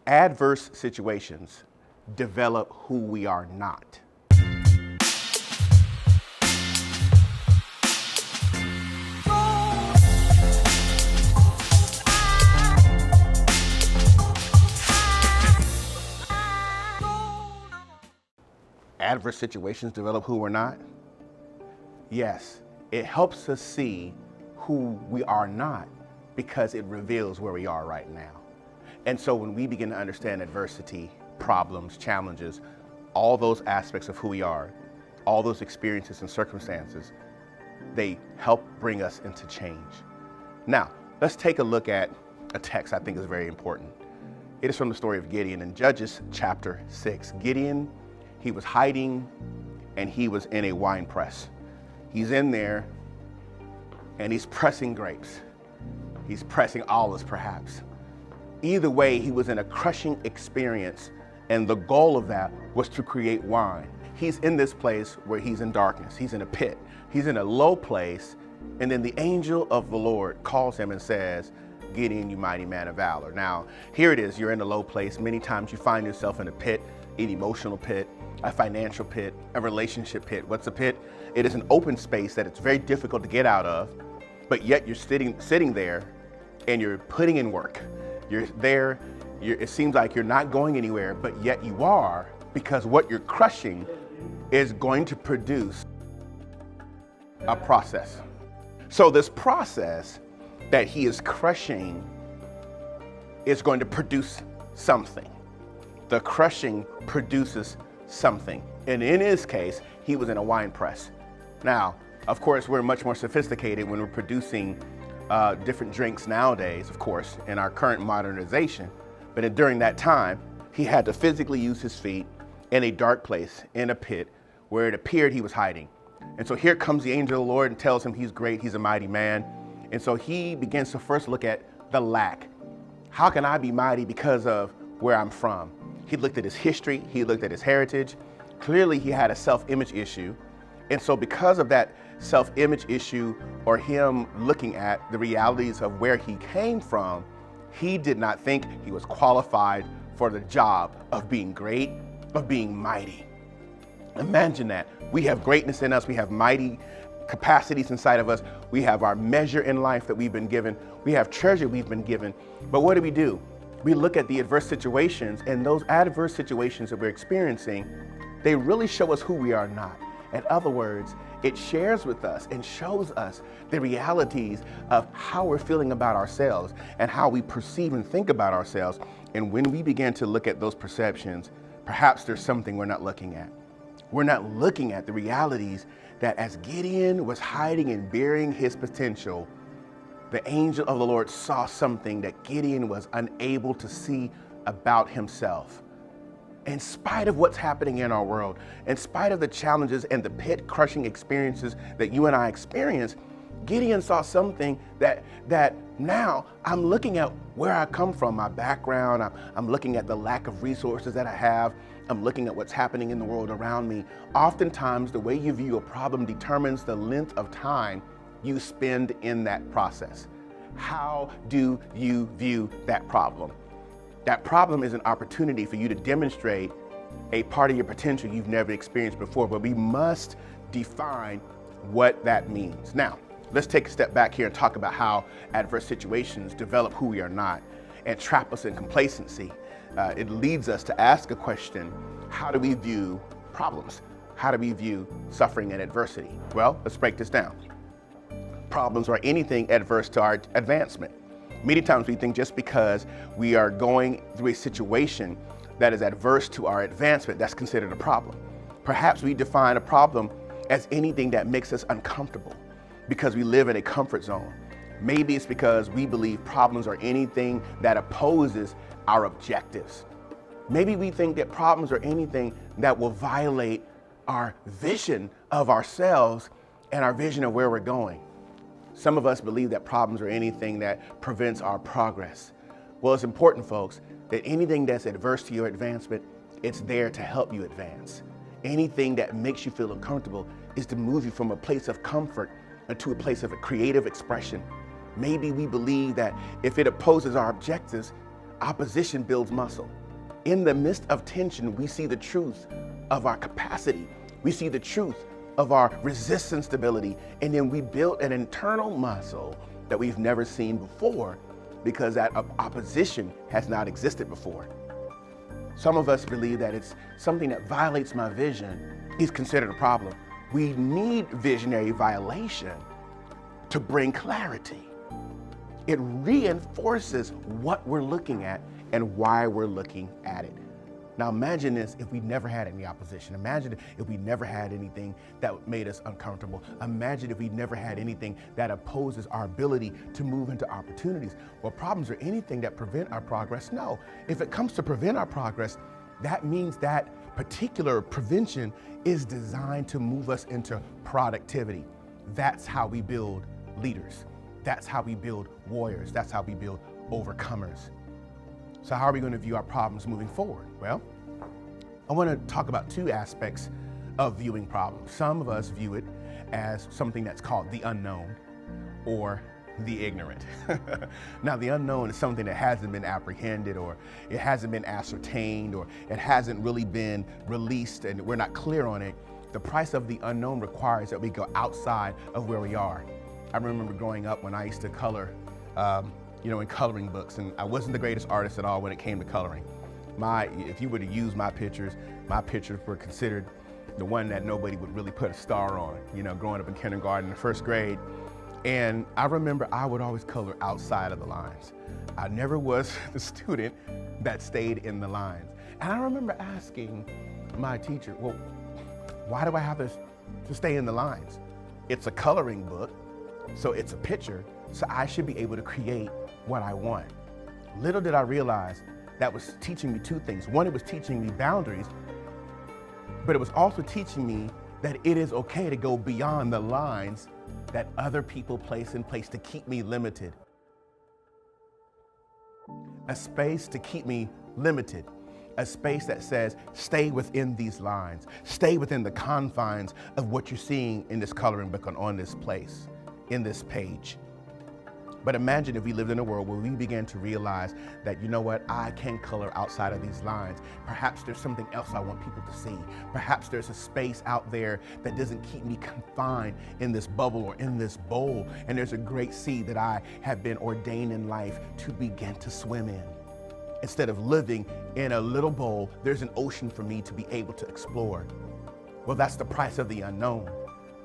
Adverse situations develop who we are not. Adverse situations develop who we're not? Yes, it helps us see who we are not because it reveals where we are right now. And so when we begin to understand adversity, problems, challenges, all those aspects of who we are, all those experiences and circumstances, they help bring us into change. Now, let's take a look at a text I think is very important. It is from the story of Gideon in Judges chapter 6. Gideon, he was hiding and he was in a wine press. He's in there and he's pressing grapes. He's pressing olives perhaps. Either way, he was in a crushing experience, and the goal of that was to create wine. He's in this place where he's in darkness. He's in a pit. He's in a low place, and then the angel of the Lord calls him and says, Gideon, you mighty man of valor. Now, here it is. You're in a low place. Many times you find yourself in a pit, an emotional pit, a financial pit, a relationship pit. What's a pit? It is an open space that it's very difficult to get out of, but yet you're sitting there and you're putting in work. You're there, it seems like you're not going anywhere, but yet you are, because what you're crushing is going to produce a process. So this process that he is crushing is going to produce something. The crushing produces something. And in his case, he was in a wine press. Now, of course, we're much more sophisticated when we're producing different drinks nowadays, of course, in our current modernization. But during that time, he had to physically use his feet in a dark place, in a pit, where it appeared he was hiding. And so here comes the angel of the Lord and tells him he's great, he's a mighty man. And so he begins to first look at the lack. How can I be mighty because of where I'm from? He looked at his history, he looked at his heritage. Clearly he had a self-image issue. And so because of that self-image issue, or him looking at the realities of where he came from, he did not think he was qualified for the job of being great, of being mighty. Imagine that. We have greatness in us. We have mighty capacities inside of us. We have our measure in life that we've been given. We have treasure we've been given. But what do? We look at the adverse situations, and those adverse situations that we're experiencing, they really show us who we are not. In other words, it shares with us and shows us the realities of how we're feeling about ourselves and how we perceive and think about ourselves. And when we begin to look at those perceptions, perhaps there's something we're not looking at. We're not looking at the realities that as Gideon was hiding and burying his potential, the angel of the Lord saw something that Gideon was unable to see about himself. In spite of what's happening in our world, in spite of the challenges and the pit-crushing experiences that you and I experience, Gideon saw something that now I'm looking at where I come from, my background. I'm looking at the lack of resources that I have. I'm looking at what's happening in the world around me. Oftentimes, the way you view a problem determines the length of time you spend in that process. How do you view that problem? That problem is an opportunity for you to demonstrate a part of your potential you've never experienced before, but we must define what that means. Now, let's take a step back here and talk about how adverse situations develop who we are not and trap us in complacency. It leads us to ask a question: how do we view problems? How do we view suffering and adversity? Well, let's break this down. Problems are anything adverse to our advancement. Many times we think just because we are going through a situation that is adverse to our advancement, that's considered a problem. Perhaps we define a problem as anything that makes us uncomfortable because we live in a comfort zone. Maybe it's because we believe problems are anything that opposes our objectives. Maybe we think that problems are anything that will violate our vision of ourselves and our vision of where we're going. Some of us believe that problems are anything that prevents our progress. Well, it's important, folks, that anything that's adverse to your advancement, it's there to help you advance. Anything that makes you feel uncomfortable is to move you from a place of comfort into a place of a creative expression. Maybe we believe that if it opposes our objectives, opposition builds muscle. In the midst of tension, we see the truth of our capacity. We see the truth of our resistance stability. And then we build an internal muscle that we've never seen before because that opposition has not existed before. Some of us believe that it's something that violates my vision is considered a problem. We need visionary violation to bring clarity. It reinforces what we're looking at and why we're looking at it. Now imagine this if we never had any opposition. Imagine if we never had anything that made us uncomfortable. Imagine if we never had anything that opposes our ability to move into opportunities. Well, problems are anything that prevent our progress? No. If it comes to prevent our progress, that means that particular prevention is designed to move us into productivity. That's how we build leaders. That's how we build warriors. That's how we build overcomers. So how are we going to view our problems moving forward? Well, I want to talk about two aspects of viewing problems. Some of us view it as something that's called the unknown or the ignorant. Now, the unknown is something that hasn't been apprehended, or it hasn't been ascertained, or it hasn't really been released and we're not clear on it. The price of the unknown requires that we go outside of where we are. I remember growing up when I used to color, in coloring books, and I wasn't the greatest artist at all when it came to coloring. If you were to use my pictures were considered the one that nobody would really put a star on, growing up in kindergarten and first grade. And I remember I would always color outside of the lines. I never was the student that stayed in the lines. And I remember asking my teacher, well, why do I have to stay in the lines? It's a coloring book, so it's a picture, so I should be able to create what I want. Little did I realize that was teaching me two things. One, it was teaching me boundaries, but it was also teaching me that it is okay to go beyond the lines that other people place in place to keep me limited. A space to keep me limited. A space that says, stay within these lines. Stay within the confines of what you're seeing in this coloring book on this place, in this page. But imagine if we lived in a world where we began to realize that, you know what, I can color outside of these lines. Perhaps there's something else I want people to see. Perhaps there's a space out there that doesn't keep me confined in this bubble or in this bowl. And there's a great sea that I have been ordained in life to begin to swim in. Instead of living in a little bowl, there's an ocean for me to be able to explore. Well, that's the price of the unknown.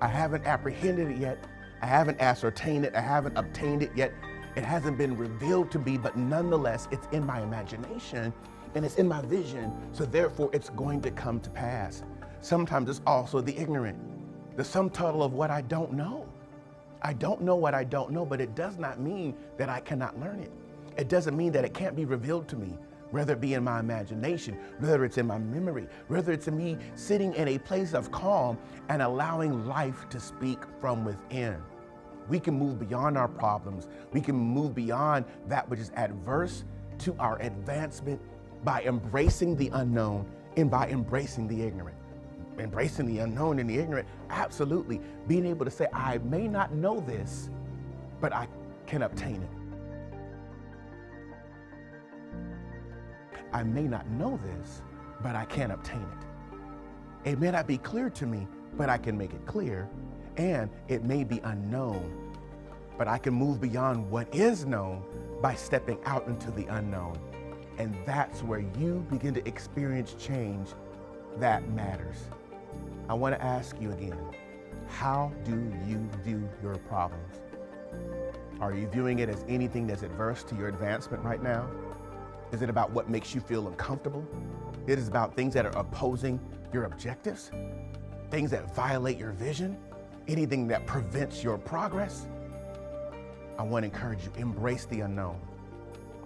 I haven't apprehended it yet. I haven't ascertained it. I haven't obtained it yet. It hasn't been revealed to me, but nonetheless, it's in my imagination and it's in my vision. So therefore, it's going to come to pass. Sometimes it's also the ignorant, the sum total of what I don't know. I don't know what I don't know, but it does not mean that I cannot learn it. It doesn't mean that it can't be revealed to me, whether it be in my imagination, whether it's in my memory, whether it's in me sitting in a place of calm and allowing life to speak from within. We can move beyond our problems. We can move beyond that which is adverse to our advancement by embracing the unknown and by embracing the ignorant. Embracing the unknown and the ignorant, absolutely. Being able to say, I may not know this, but I can obtain it. I may not know this, but I can obtain it. It may not be clear to me, but I can make it clear. And it may be unknown, but I can move beyond what is known by stepping out into the unknown. And that's where you begin to experience change that matters. I want to ask you again, how do you view your problems? Are you viewing it as anything that's adverse to your advancement right now? Is it about what makes you feel uncomfortable? It is about things that are opposing your objectives, things that violate your vision, anything that prevents your progress. I want to encourage you, embrace the unknown.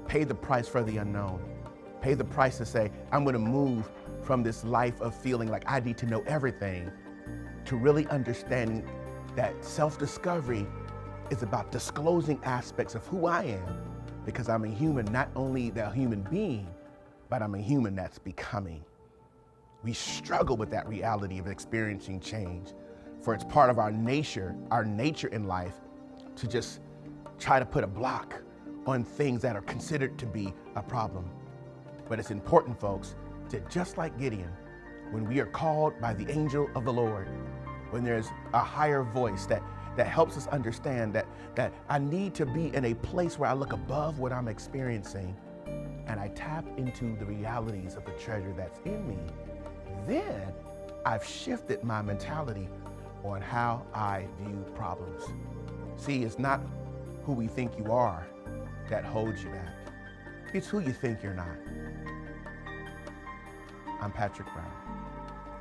Pay the price for the unknown. Pay the price to say, I'm going to move from this life of feeling like I need to know everything to really understanding that self-discovery is about disclosing aspects of who I am, because I'm a human, not only a human being, but I'm a human that's becoming. We struggle with that reality of experiencing change, for it's part of our nature in life to just try to put a block on things that are considered to be a problem. But it's important, folks, to just like Gideon, when we are called by the angel of the Lord, when there's a higher voice that helps us understand that I need to be in a place where I look above what I'm experiencing and I tap into the realities of the treasure that's in me, then I've shifted my mentality on how I view problems. See, it's not who we think you are that holds you back. It's who you think you're not. I'm Patrick Brown,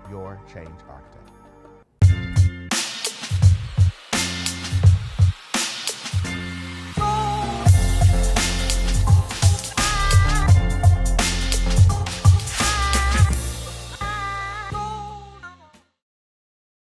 your change architect.